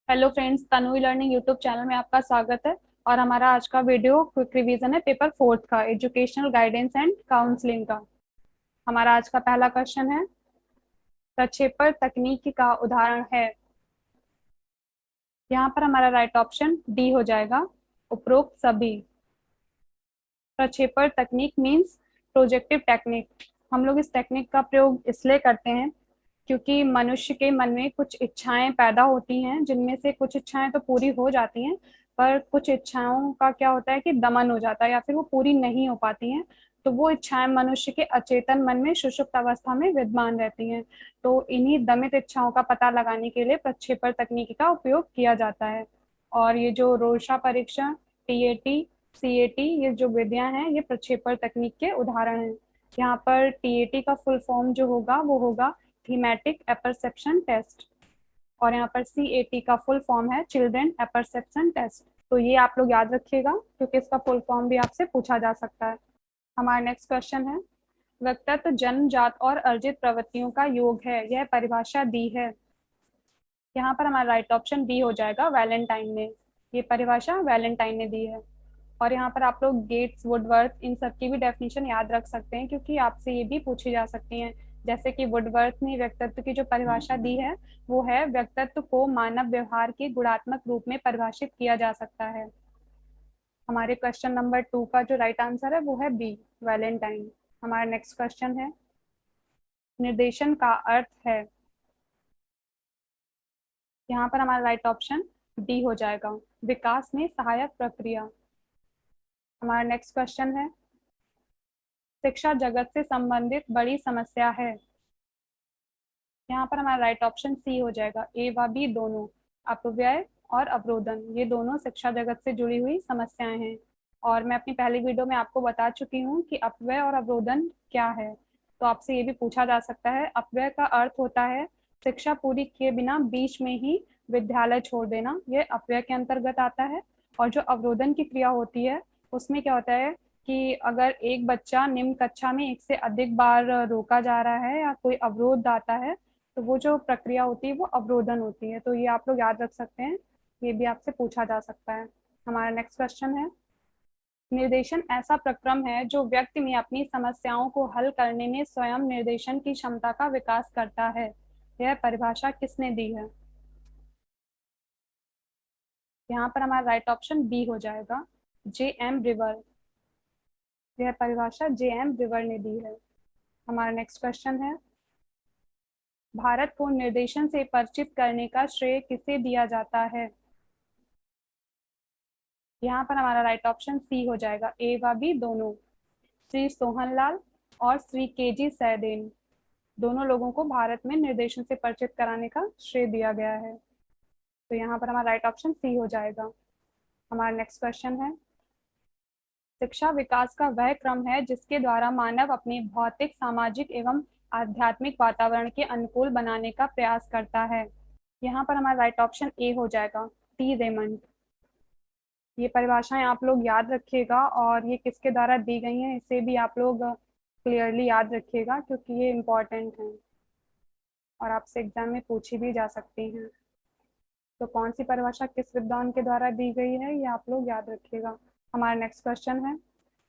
Hello friends, Tanvi learning YouTube channel में आपका स्वागत है। और हमारा आज का वीडियो क्विक रिवीजन है पेपर फोर्थ का, एजुकेशनल गाइडेंस एंड काउंसलिंग का। हमारा आज का पहला क्वेश्चन है, प्रक्षेपण तकनीक का उदाहरण है। यहाँ पर हमारा राइट ऑप्शन डी हो जाएगा, उपरोक्त सभी। प्रक्षेपण तकनीक मीन्स प्रोजेक्टिव टेक्निक। हम लोग इस टेक्निक का प्रयोग इसलिए करते हैं क्योंकि मनुष्य के मन में कुछ इच्छाएं पैदा होती हैं, जिनमें से कुछ इच्छाएं तो पूरी हो जाती हैं, पर कुछ इच्छाओं का क्या होता है कि दमन हो जाता है या फिर वो पूरी नहीं हो पाती हैं। तो वो इच्छाएं मनुष्य के अचेतन मन में सुषुप्त अवस्था में विद्यमान रहती हैं। तो इन्हीं दमित इच्छाओं का पता लगाने के लिए प्रक्षेपण तकनीक का उपयोग किया जाता है। और ये जो रोर्शा परीक्षण, टीएटी, सीएटी, ये जो विधियां हैं ये प्रक्षेपण तकनीक के उदाहरण हैं। यहाँ पर टीएटी का फुल फॉर्म जो होगा वो होगा थीमेटिक एपरसेप्शन टेस्ट, और यहाँ पर सीएटी का फुल फॉर्म है चिल्ड्रन एपरसेप्शन टेस्ट। तो ये आप लोग याद रखिएगा क्योंकि इसका फुल फॉर्म भी आपसे पूछा जा सकता है। हमारा नेक्स्ट क्वेश्चन है, व्यक्तित्व जन्मजात और अर्जित प्रवृत्तियों का योग है, यह परिभाषा दी है। यहाँ पर हमारा राइट ऑप्शन बी हो जाएगा, वैलेंटाइन ने। ये परिभाषा वैलेंटाइन ने दी है। और यहाँ पर आप लोग गेट्स, वुडवर्थ, इन सब की भी डेफिनेशन याद रख सकते हैं क्योंकि आपसे ये भी पूछी जा सकती हैं। जैसे कि वुडवर्थ ने व्यक्तित्व की जो परिभाषा दी है वो है, व्यक्तित्व को मानव व्यवहार के गुणात्मक रूप में परिभाषित किया जा सकता है। हमारे क्वेश्चन नंबर 2 का जो राइट आंसर है वो है बी, वैलेंटाइन। हमारा नेक्स्ट क्वेश्चन है, निर्देशन का अर्थ है। यहाँ पर हमारा राइट ऑप्शन डी हो जाएगा, विकास में सहायक प्रक्रिया। हमारा नेक्स्ट क्वेश्चन है, शिक्षा जगत से संबंधित बड़ी समस्या है। यहाँ पर हमारा राइट ऑप्शन सी हो जाएगा, ए व बी दोनों। अपव्यय और अवरोधन, ये दोनों शिक्षा जगत से जुड़ी हुई समस्याएं हैं। और मैं अपनी पहली वीडियो में आपको बता चुकी हूँ कि अपव्यय और अवरोधन क्या है। तो आपसे ये भी पूछा जा सकता है। अपव्यय का अर्थ होता है शिक्षा पूरी किए बिना बीच में ही विद्यालय छोड़ देना, ये अपव्यय के अंतर्गत आता है। और जो अवरोधन की क्रिया होती है उसमें क्या होता है कि अगर एक बच्चा निम्न कक्षा में एक से अधिक बार रोका जा रहा है या कोई अवरोध आता है, तो वो जो प्रक्रिया होती है वो अवरोधन होती है। तो ये आप लोग याद रख सकते हैं, ये भी आपसे पूछा जा सकता है। हमारा नेक्स्ट क्वेश्चन है, निर्देशन ऐसा प्रक्रम है जो व्यक्ति में अपनी समस्याओं को हल करने में स्वयं निर्देशन की क्षमता का विकास करता है, यह परिभाषा किसने दी है। यहाँ पर हमारा राइट ऑप्शन बी हो जाएगा, जे एम रिवर। यह परिभाषा जे एम रिवर ने दी है। हमारा नेक्स्ट क्वेश्चन है, भारत को निर्देशन से परिचित करने का श्रेय किसे दिया जाता है। यहाँ पर हमारा राइट ऑप्शन सी हो जाएगा, ए व बी दोनों। श्री सोहनलाल और श्री के जी सैदेन, दोनों लोगों को भारत में निर्देशन से परिचित कराने का श्रेय दिया गया है। तो यहाँ पर हमारा राइट ऑप्शन सी हो जाएगा। हमारा नेक्स्ट क्वेश्चन है, शिक्षा विकास का वह क्रम है जिसके द्वारा मानव अपने भौतिक, सामाजिक एवं आध्यात्मिक वातावरण के अनुकूल बनाने का प्रयास करता है। यहाँ पर हमारा राइट ऑप्शन ए हो जाएगा, टी रेमंड। ये परिभाषाएं आप लोग याद रखिएगा और ये किसके द्वारा दी गई हैं इसे भी आप लोग क्लियरली याद रखिएगा क्योंकि ये इम्पोर्टेंट हैं और आपसे एग्जाम में पूछी भी जा सकती हैं। तो कौन सी परिभाषा किस विद्वान के द्वारा दी गई है ये आप लोग याद रखिएगा। हमारा नेक्स्ट क्वेश्चन है,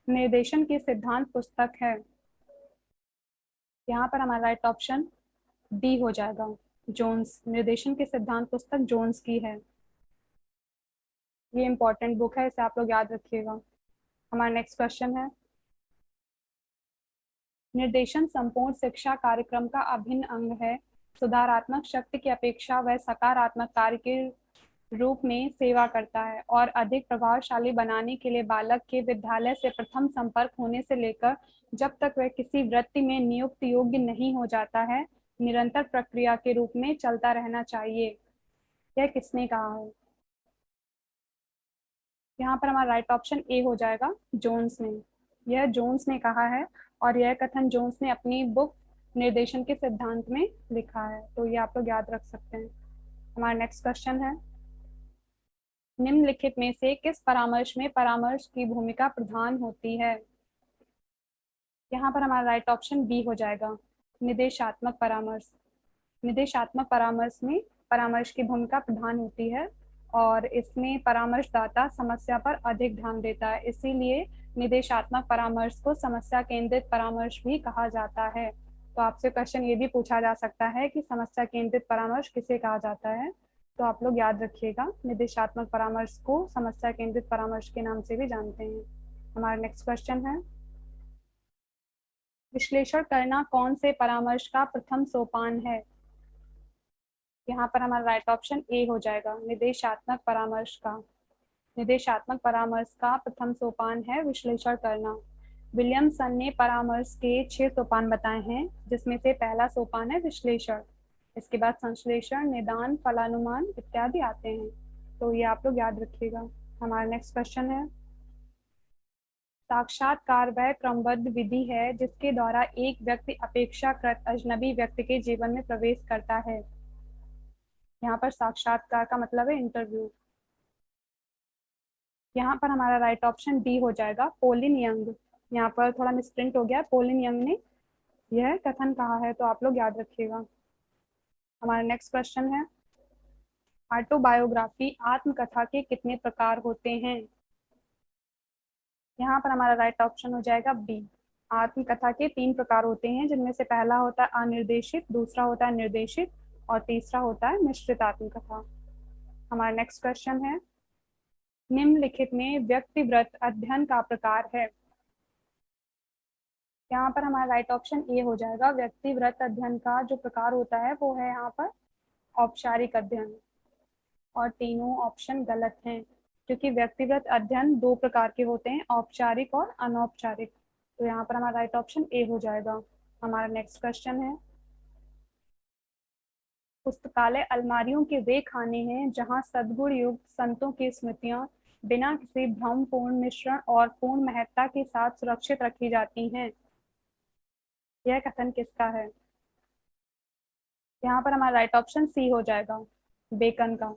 निर्देशन की सिद्धांत पुस्तक है। यहाँ पर हमारा राइट ऑप्शन डी हो जाएगा, जोन्स। निर्देशन की सिद्धांत पुस्तक जोन्स की है। ये इंपॉर्टेंट बुक है, इसे आप लोग याद रखिएगा। हमारा नेक्स्ट क्वेश्चन है, निर्देशन संपूर्ण शिक्षा कार्यक्रम का अभिन्न अंग है। सुधारात्मक शक्ति की अपेक्षा वह सकारात्मक कार्य के रूप में सेवा करता है और अधिक प्रभावशाली बनाने के लिए बालक के विद्यालय से प्रथम संपर्क होने से लेकर जब तक वह किसी वृत्ति में नियुक्त योग्य नहीं हो जाता है, निरंतर प्रक्रिया के रूप में चलता रहना चाहिए। यह किसने कहा है। यहाँ पर हमारा राइट ऑप्शन ए हो जाएगा, जोन्स ने। यह जोन्स ने कहा है और यह कथन जोन्स ने अपनी बुक निर्देशन के सिद्धांत में लिखा है। तो ये आप लोग याद रख सकते हैं। हमारा नेक्स्ट क्वेश्चन है, निम्नलिखित में से किस परामर्श में परामर्श की भूमिका प्रधान होती है। यहाँ पर हमारा राइट ऑप्शन बी हो जाएगा, निदेशात्मक परामर्श। निदेशात्मक परामर्श में परामर्श की भूमिका प्रधान होती है और इसमें परामर्शदाता समस्या पर अधिक ध्यान देता है, इसीलिए निर्देशात्मक परामर्श को समस्या केंद्रित परामर्श भी कहा जाता है। तो आपसे क्वेश्चन ये भी पूछा जा सकता है कि समस्या केंद्रित परामर्श किसे कहा जाता है, तो आप लोग याद रखिएगा निर्देशात्मक परामर्श को समस्या केंद्रित परामर्श के नाम से भी जानते हैं। हमारा नेक्स्ट क्वेश्चन है, विश्लेषण करना कौन से परामर्श का प्रथम सोपान है? यहाँ पर हमारा राइट ऑप्शन ए हो जाएगा, निर्देशात्मक परामर्श का। निर्देशात्मक परामर्श का प्रथम सोपान है विश्लेषण करना। विलियमसन ने परामर्श के 6 सोपान बताए हैं, जिसमें से पहला सोपान है विश्लेषण, इसके बाद संश्लेषण, निदान, फलानुमान इत्यादि आते हैं, तो ये आप लोग याद रखिएगा। हमारा नेक्स्ट क्वेश्चन है, साक्षात्कार वह क्रमबद्ध विधि है जिसके द्वारा एक व्यक्ति अपेक्षाकृत अजनबी व्यक्ति के जीवन में प्रवेश करता है। यहाँ पर साक्षात्कार का मतलब है इंटरव्यू। यहाँ पर हमारा राइट ऑप्शन डी हो जाएगा, पोलिन यंग। यहाँ पर थोड़ा मिसप्रिंट हो गया, पोलिन यंग ने यह कथन कहा है, तो आप लोग याद रखिएगा। हमारा नेक्स्ट क्वेश्चन है, ऑटोबायोग्राफी आत्मकथा के कितने प्रकार होते हैं? यहाँ पर हमारा राइट ऑप्शन हो जाएगा बी, आत्मकथा के 3 प्रकार होते हैं, जिनमें से पहला होता है अनिर्देशित, दूसरा होता है निर्देशित और तीसरा होता है मिश्रित आत्मकथा। हमारा नेक्स्ट क्वेश्चन है, निम्नलिखित में व्यक्तिव्रत अध्ययन का प्रकार है? यहाँ पर हमारा राइट ऑप्शन ए हो जाएगा, व्यक्तिव्रत अध्ययन का जो प्रकार होता है वो है यहाँ पर औपचारिक अध्ययन, और तीनों ऑप्शन गलत हैं, क्योंकि व्यक्तिगत अध्ययन 2 प्रकार के होते हैं, औपचारिक और अनौपचारिक। तो यहाँ पर हमारा राइट ऑप्शन ए हो जाएगा। हमारा नेक्स्ट क्वेश्चन है, पुस्तकालय अलमारियों के वे खाने हैं जहाँ सद्गुण युक्त संतों की स्मृतियां बिना किसी भ्रमपूर्ण मिश्रण और पूर्ण महत्ता के साथ सुरक्षित रखी जाती हैं। यह कथन किसका है? यहाँ पर हमारा राइट ऑप्शन सी हो जाएगा, बेकन का।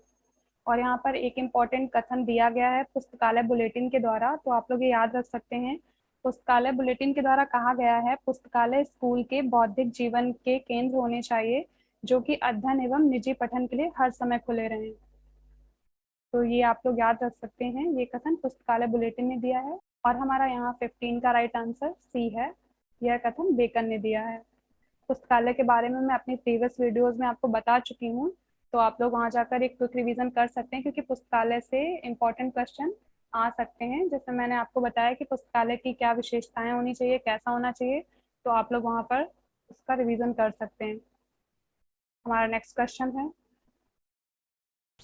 और यहाँ पर एक इम्पॉर्टेंट कथन दिया गया है पुस्तकालय बुलेटिन के द्वारा, तो आप लोग ये याद रख सकते हैं। पुस्तकालय बुलेटिन के द्वारा कहा गया है, पुस्तकालय स्कूल के बौद्धिक जीवन के केंद्र होने चाहिए, जो कि अध्ययन एवं निजी पठन के लिए हर समय खुले रहें। तो ये आप लोग याद रख सकते हैं, ये कथन पुस्तकालय बुलेटिन ने दिया है। और हमारा यहाँ 15 का राइट आंसर सी है, यह कथन बेकन ने दिया है। पुस्तकालय के बारे में मैं अपनी प्रीवियस वीडियोस में आपको बता चुकी हूँ, तो आप लोग वहाँ जाकर एक क्विक रिवीजन कर सकते हैं, क्योंकि पुस्तकालय से इम्पोर्टेंट क्वेश्चन आ सकते हैं। जैसे मैंने आपको बताया कि पुस्तकालय की क्या विशेषताएं होनी चाहिए, कैसा होना चाहिए, तो आप लोग वहाँ पर उसका रिवीजन कर सकते हैं। हमारा नेक्स्ट क्वेश्चन है,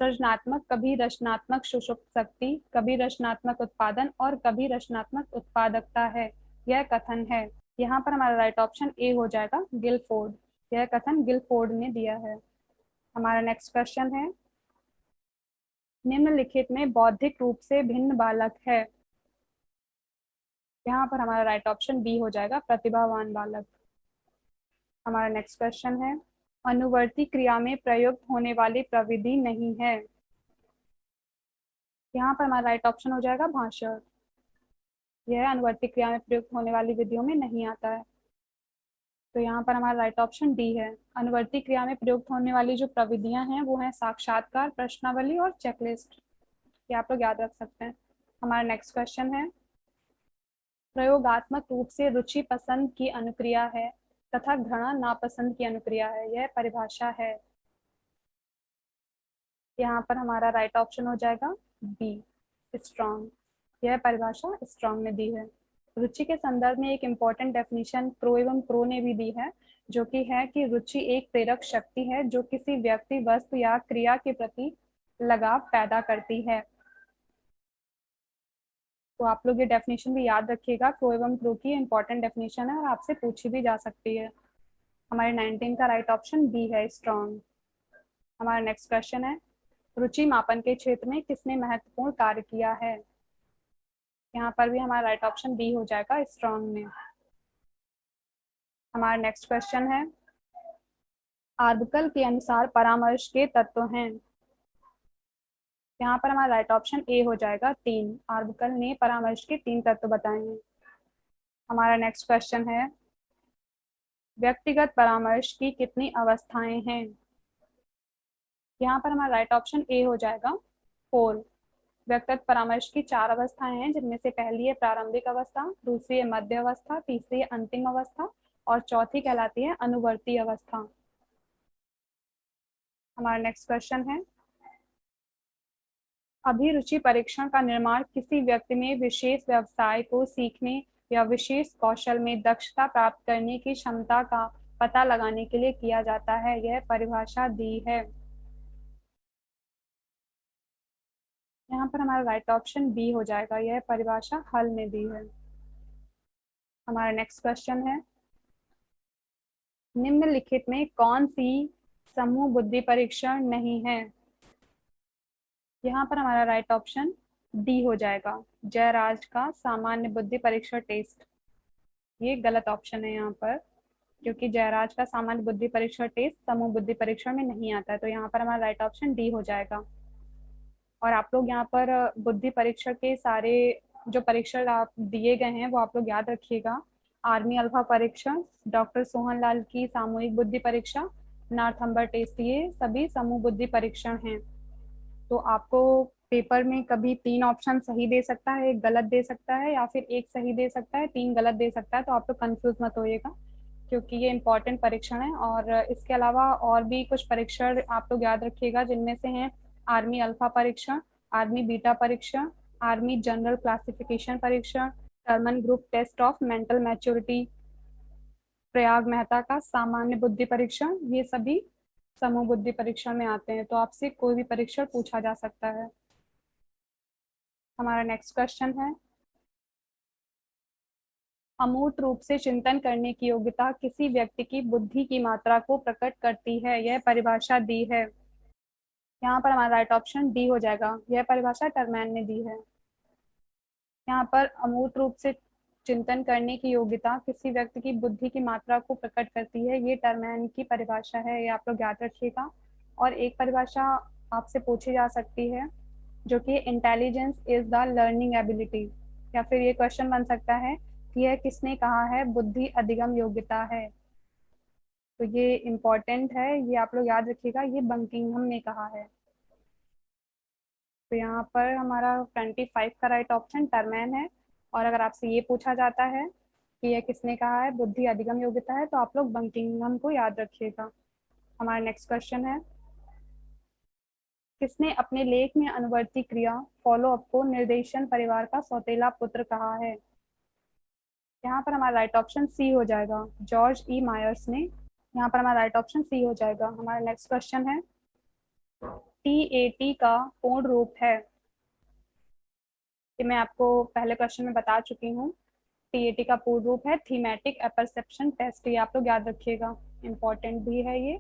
सृजनात्मक कभी रचनात्मक सुषुप्त शक्ति, कभी रचनात्मक उत्पादन और कभी रचनात्मक उत्पादकता है, यह कथन है। यहाँ पर हमारा राइट ऑप्शन ए हो जाएगा, गिलफोर्ड। यह कथन गिलफोर्ड ने दिया है। हमारा नेक्स्ट क्वेश्चन है, निम्नलिखित में बौद्धिक रूप से भिन्न बालक है? यहाँ पर हमारा राइट ऑप्शन बी हो जाएगा, प्रतिभावान बालक। हमारा नेक्स्ट क्वेश्चन है, अनुवर्ती क्रिया में प्रयुक्त होने वाली प्रविधि नहीं है? यहाँ पर हमारा राइट ऑप्शन हो जाएगा भाषण। यह अनुवर्ती क्रिया में प्रयुक्त होने वाली विधियों में नहीं आता है। तो यहाँ पर हमारा राइट ऑप्शन डी है, अनुवर्ती क्रिया में प्रयुक्त होने वाली जो प्रविधियां हैं वो हैं साक्षात्कार, प्रश्नावली और चेकलिस्ट। ये आप लोग याद रख सकते हैं। हमारा नेक्स्ट क्वेश्चन है, प्रयोगात्मक रूप से रुचि पसंद की अनुक्रिया है तथा घृणा नापसंद की अनुक्रिया है, यह परिभाषा है। यहाँ पर हमारा राइट ऑप्शन हो जाएगा बी, स्ट्रॉन्ग। यह परिभाषा स्ट्रॉन्ग ने दी है। रुचि के संदर्भ में एक इम्पॉर्टेंट डेफिनेशन क्रो एवं क्रो ने भी दी है, जो कि है कि रुचि एक प्रेरक शक्ति है जो किसी व्यक्ति, वस्तु या क्रिया के प्रति लगाव पैदा करती है। तो आप लोग ये डेफिनेशन भी याद रखिएगा, क्रो एवं क्रो की इंपॉर्टेंट डेफिनेशन है और आपसे पूछी भी जा सकती है। हमारे 19 का राइट ऑप्शन बी है, स्ट्रॉन्ग। हमारा नेक्स्ट क्वेश्चन है, रुचि मापन के क्षेत्र में किसने महत्वपूर्ण कार्य किया है? यहाँ पर भी हमारा राइट ऑप्शन बी हो जाएगा, स्ट्रॉन्ग ने। हमारा नेक्स्ट क्वेश्चन है, आर्बुकल के अनुसार परामर्श के तत्व हैं? यहाँ पर हमारा राइट ऑप्शन ए हो जाएगा, 3। आर्बुकल ने परामर्श के 3 तत्व बताए हैं। हमारा नेक्स्ट क्वेश्चन है, व्यक्तिगत परामर्श की कितनी अवस्थाएं हैं? यहाँ पर हमारा राइट ऑप्शन ए हो जाएगा 4। व्यक्तिगत परामर्श की 4 अवस्थाएं हैं, जिनमें से पहली है प्रारंभिक अवस्था, दूसरी है मध्य अवस्था, तीसरी है अंतिम अवस्था और चौथी कहलाती है अनुवर्ती अवस्था। हमारा नेक्स्ट क्वेश्चन है, अभिरुचि परीक्षण का निर्माण किसी व्यक्ति में विशेष व्यवसाय को सीखने या विशेष कौशल में दक्षता प्राप्त करने की क्षमता का पता लगाने के लिए किया जाता है। यह परिभाषा दी है। यहाँ पर हमारा राइट ऑप्शन बी हो जाएगा, यह परिभाषा हल में दी है। हमारा नेक्स्ट क्वेश्चन है, निम्नलिखित में कौन सी समूह बुद्धि परीक्षण नहीं है। यहाँ पर हमारा राइट ऑप्शन डी हो जाएगा, जयराज का सामान्य बुद्धि परीक्षण टेस्ट। ये गलत ऑप्शन है यहाँ पर, क्योंकि जयराज का सामान्य बुद्धि परीक्षण टेस्ट समूह बुद्धि परीक्षण में नहीं आता है। तो यहाँ पर हमारा राइट ऑप्शन डी हो जाएगा। और आप लोग यहाँ पर बुद्धि परीक्षण के सारे जो परीक्षण आप दिए गए हैं वो आप लोग याद रखिएगा। आर्मी अल्फा परीक्षण, डॉक्टर सोहन लाल की सामूहिक बुद्धि परीक्षा, नार्थम्बर टेस्ट, ये सभी समूह बुद्धि परीक्षण हैं। तो आपको पेपर में कभी 3 ऑप्शन सही दे सकता है, एक गलत दे सकता है, या फिर एक सही दे सकता है, 3 गलत दे सकता है। तो आप लोग कंफ्यूज मत होइएगा, क्योंकि ये इंपॉर्टेंट परीक्षण है। और इसके अलावा और भी कुछ परीक्षण आप लोग याद रखिएगा, जिनमें से हैं आर्मी अल्फा परीक्षण, आर्मी बीटा परीक्षण, आर्मी जनरल क्लासिफिकेशन परीक्षण, Terman group test of mental maturity, Prayag Mehta का सामान्य बुद्धि परीक्षण, ये सभी समूह बुद्धि परीक्षण में आते हैं। तो आपसे कोई भी परीक्षण पूछा जा सकता है। हमारा नेक्स्ट क्वेश्चन है, अमूर्त रूप से चिंतन करने की योग्यता किसी व्यक्ति की बुद्धि की मात्रा को प्रकट करती है। यह परिभाषा दी है। यहाँ पर हमारा राइट ऑप्शन डी हो जाएगा, यह परिभाषा टरमैन ने दी है। यहाँ पर अमूर्त रूप से चिंतन करने की योग्यता किसी व्यक्ति की बुद्धि की मात्रा को प्रकट करती है, ये टरमैन की परिभाषा है, ये आप लोग याद रखिएगा। और एक परिभाषा आपसे पूछी जा सकती है, जो कि intelligence is the learning ability, या फिर ये क्वेश्चन बन सकता है कि यह किसने कहा है बुद्धि अधिगम योग्यता है। तो ये इम्पोर्टेंट है, ये आप लोग याद रखिएगा, ये बंकिंघम ने कहा है। तो यहाँ पर हमारा 25 का राइट ऑप्शन टरमैन है। और अगर आपसे ये पूछा जाता है कि यह किसने कहा है बुद्धि अधिगम योग्यता है, तो आप लोग बंकिंघम को याद रखिएगा। हमारा नेक्स्ट क्वेश्चन है, किसने अपने लेख में अनुवर्ती क्रिया फॉलो अप को निर्देशन परिवार का सौतेला पुत्र कहा है। यहाँ पर हमारा राइट ऑप्शन सी हो जाएगा, जॉर्ज ई मायर्स ने। यहाँ पर हमारा राइट ऑप्शन सी हो जाएगा। हमारा नेक्स्ट क्वेश्चन है, TAT का पूर्ण रूप है। कि मैं आपको पहले क्वेश्चन में बता चुकी हूँ, TAT का पूर्ण रूप है थीमेटिक अपर्सेप्शन टेस्ट। ये आप लोग याद रखिएगा, इम्पोर्टेंट भी है ये,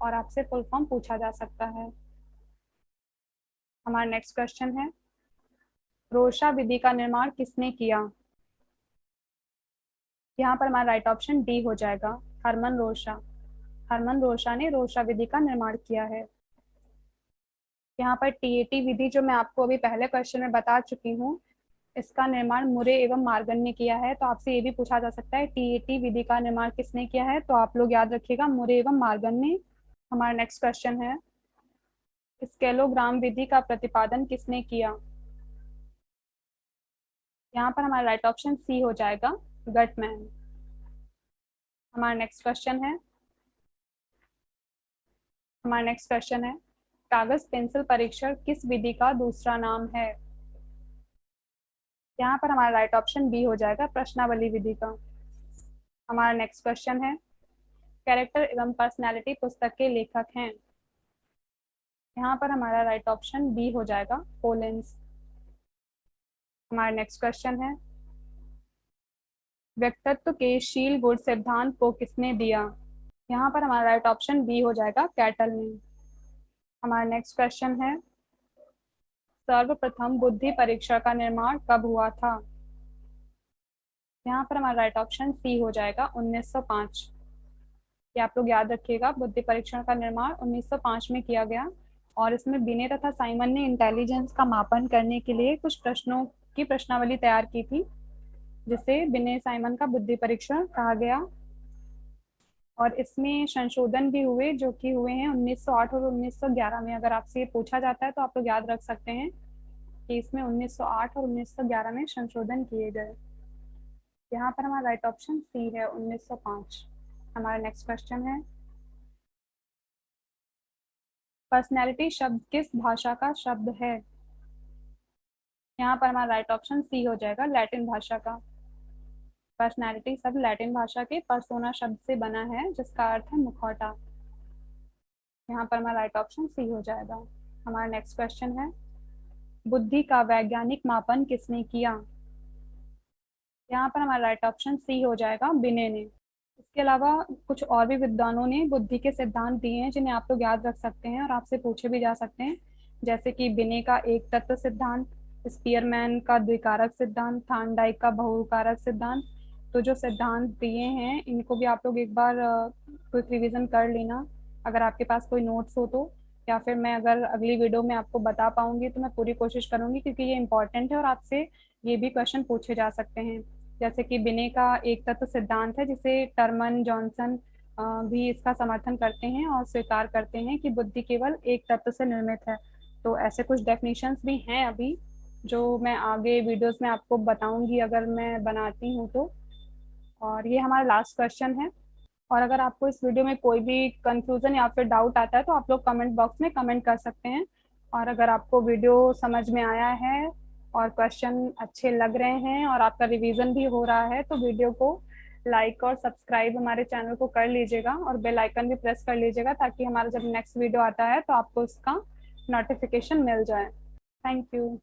और आपसे फुल फॉर्म पूछा जा सकता है। हमारा नेक्स्ट क्वेश्चन है, रोशा विधि का निर्माण किसने किया। यहाँ पर हमारा राइट ऑप्शन डी हो जाएगा, हरमन रोशा। हरमन रोशा ने रोशा विधि का निर्माण किया है। यहाँ पर TAT विधि जो मैं आपको अभी पहले क्वेश्चन में बता चुकी हूँ, इसका निर्माण मुरे एवं मार्गन ने किया है। तो आपसे ये भी पूछा जा सकता है TAT विधि का निर्माण किसने किया है, तो आप लोग याद रखिएगा मुरे एवं मार्गन ने। हमारा नेक्स्ट क्वेश्चन है, स्केलोग्राम विधि का प्रतिपादन किसने किया। यहाँ पर हमारा राइट ऑप्शन सी हो जाएगा, गटमैन। हमारा नेक्स्ट क्वेश्चन है, कागज पेंसिल परीक्षण किस विधि का दूसरा नाम है। यहाँ पर हमारा राइट ऑप्शन बी हो जाएगा, प्रश्नावली विधि का। हमारा नेक्स्ट क्वेश्चन है, कैरेक्टर एवं पर्सनैलिटी पुस्तक के लेखक हैं। यहाँ पर हमारा राइट ऑप्शन बी हो जाएगा, कोलिंस। हमारा नेक्स्ट क्वेश्चन है, व्यक्तित्व के शील गुण सिद्धांत को किसने दिया। यहाँ पर हमारा राइट ऑप्शन बी हो जाएगा, कैटल ने। हमारा नेक्स्ट क्वेश्चन है, सर्वप्रथम बुद्धि परीक्षा का निर्माण कब हुआ था। यहाँ पर हमारा राइट ऑप्शन सी हो जाएगा, 1905। ये आप लोग याद रखिएगा, बुद्धि परीक्षण का निर्माण 1905 में किया गया। और इसमें बिने तथा साइमन ने इंटेलिजेंस का मापन करने के लिए कुछ प्रश्नों की प्रश्नावली तैयार की थी, जिसे बिने साइमन का बुद्धि परीक्षण कहा गया। और इसमें संशोधन भी हुए जो कि हुए हैं 1908 और 1911 में। अगर आपसे ये पूछा जाता है तो आप लोग याद रख सकते हैं कि इसमें 1908 और 1911 में संशोधन किए गए। यहाँ पर हमारा राइट ऑप्शन सी है, 1905। हमारा नेक्स्ट क्वेश्चन है, पर्सनैलिटी शब्द किस भाषा का शब्द है? यहाँ पर हमारा राइट ऑप्शन सी हो जाएगा, लैटिन भाषा का। पर्सनैलिटी शब्द लैटिन भाषा के पर्सोना शब्द से बना है जिसका अर्थ है मुखौटा। यहाँ पर हमारा राइट ऑप्शन सी हो जाएगा। हमारा नेक्स्ट क्वेश्चन है, बुद्धि का वैज्ञानिक मापन किसने किया? यहाँ पर हमारा राइट ऑप्शन सी हो जाएगा, बिने ने। इसके अलावा कुछ और भी विद्वानों ने बुद्धि के सिद्धांत दिए हैं जिन्हें आप लोग याद रख सकते हैं और आपसे पूछे भी जा सकते हैं, जैसे कि बिने का एक तत्व सिद्धांत, स्पीयरमैन का द्विकारक सिद्धांत, थार्नडाइक का बहुकारक सिद्धांत। तो जो सिद्धांत दिए हैं इनको भी आप लोग एक बार क्विक रिवीजन कर लेना, अगर आपके पास कोई नोट्स हो तो, या फिर मैं अगर अगली वीडियो में आपको बता पाऊंगी तो मैं पूरी कोशिश करूंगी, क्योंकि ये इंपॉर्टेंट है और आपसे ये भी क्वेश्चन पूछे जा सकते हैं। जैसे कि बिने का एक तत्व सिद्धांत है जिसे टर्मन जॉनसन भी इसका समर्थन करते हैं और स्वीकार करते हैं कि बुद्धि केवल एक तत्व से निर्मित है। तो ऐसे कुछ डेफिनेशंस भी हैं अभी जो मैं आगे वीडियोस में आपको बताऊंगी अगर मैं बनाती हूँ तो। और ये हमारा लास्ट क्वेश्चन है। और अगर आपको इस वीडियो में कोई भी कंफ्यूजन या फिर डाउट आता है तो आप लोग कमेंट बॉक्स में कमेंट कर सकते हैं। और अगर आपको वीडियो समझ में आया है और क्वेश्चन अच्छे लग रहे हैं और आपका रिवीजन भी हो रहा है तो वीडियो को लाइक और सब्सक्राइब हमारे चैनल को कर लीजिएगा और बेल आइकन भी प्रेस कर लीजिएगा, ताकि हमारा जब नेक्स्ट वीडियो आता है तो आपको उसका नोटिफिकेशन मिल जाए। Thank you.